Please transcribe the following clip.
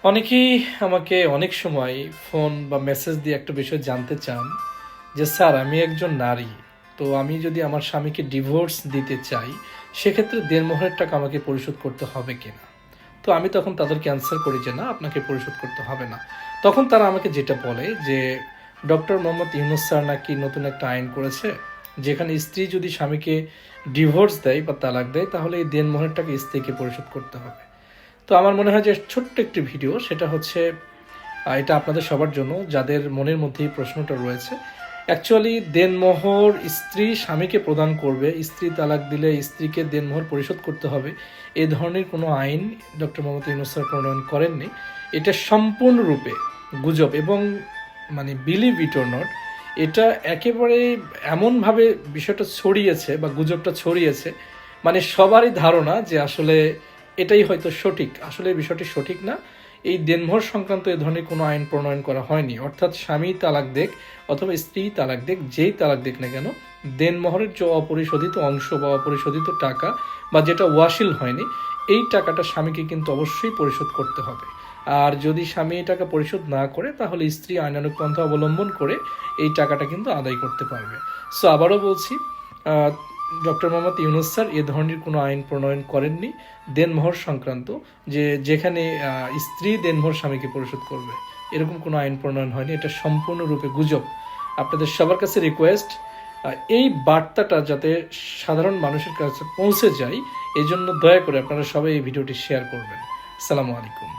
অনেকেই আমাকে অনেক সময় ফোন বা মেসেজ দিয়ে একটা বিষয় জানতে চান যে স্যার আমি একজন নারী, তো আমি যদি আমার স্বামীকে ডিভোর্স দিতে চাই সেক্ষেত্রে দেড়মোহরের টাকা আমাকে পরিশোধ করতে হবে কিনা। তো আমি তখন তাদেরকে অ্যান্সার করি যে না, আপনাকে পরিশোধ করতে হবে না। তখন তারা আমাকে যেটা বলে যে ডক্টর মোহাম্মদ ইউনুস স্যার নাকি নতুন একটা আইন করেছে যেখানে স্ত্রী যদি স্বামীকে ডিভোর্স দেয় বা তালাক দেয় তাহলে এই দেড়মোহরের টাকা স্ত্রীকে পরিশোধ করতে হবে। তো আমার মনে হয় যে ছোট্ট একটি ভিডিও, সেটা হচ্ছে এটা আপনাদের সবার জন্য যাদের মনের মধ্যে এই প্রশ্নটা রয়েছে। অ্যাকচুয়ালি দেনমোহর স্ত্রী স্বামীকে প্রদান করবে, স্ত্রী তালাক দিলে স্ত্রীকে দেনমোহর পরিশোধ করতে হবে, এই ধরনের কোনো আইন ডক্টর মোহাম্মদ ইউনুস স্যার প্রণয়ন করেননি। এটা সম্পূর্ণরূপে গুজব এবং বিলিভ ইট অর নট, এটা একেবারে এমনভাবে বিষয়টা ছড়িয়েছে বা গুজবটা ছড়িয়েছে, সবারই ধারণা যে আসলে এটাই হয়তো সঠিক। আসলে এই বিষয়টি সঠিক না। এই দেনমোহর সংক্রান্ত এ ধরনের কোনো আইন প্রণয়ন করা হয়নি। অর্থাৎ স্বামী তালাক দেখ অথবা স্ত্রী তালাক দেখ, যেই তালাক দেখ না কেন, দেনমোহরের যে অপরিশোধিত অংশ বা অপরিশোধিত টাকা বা যেটা ওয়াসিল হয়নি, এই টাকাটা স্বামীকে কিন্তু অবশ্যই পরিশোধ করতে হবে। আর যদি স্বামী এই টাকা পরিশোধ না করে তাহলে স্ত্রী আইনানুগ পন্থা অবলম্বন করে এই টাকাটা কিন্তু আদায় করতে পারবে। সো আবারও বলছি, ডক্টর মোহাম্মদ ইউনুস স্যার এ ধরনের কোনো আইন প্রণয়ন করেননি দেনমোহর সংক্রান্ত, যেখানে স্ত্রী দেনমোহর স্বামীকে পরিশোধ করবে, এরকম কোনো আইন প্রণয়ন হয়নি। এটা সম্পূর্ণরূপে গুজব। আপনাদের সবার কাছে রিকোয়েস্ট, এই বার্তাটা যাতে সাধারণ মানুষের কাছে পৌঁছে যায়, এই জন্য দয়া করে আপনারা সবাই এই ভিডিওটি শেয়ার করবেন। আসসালামু আলাইকুম।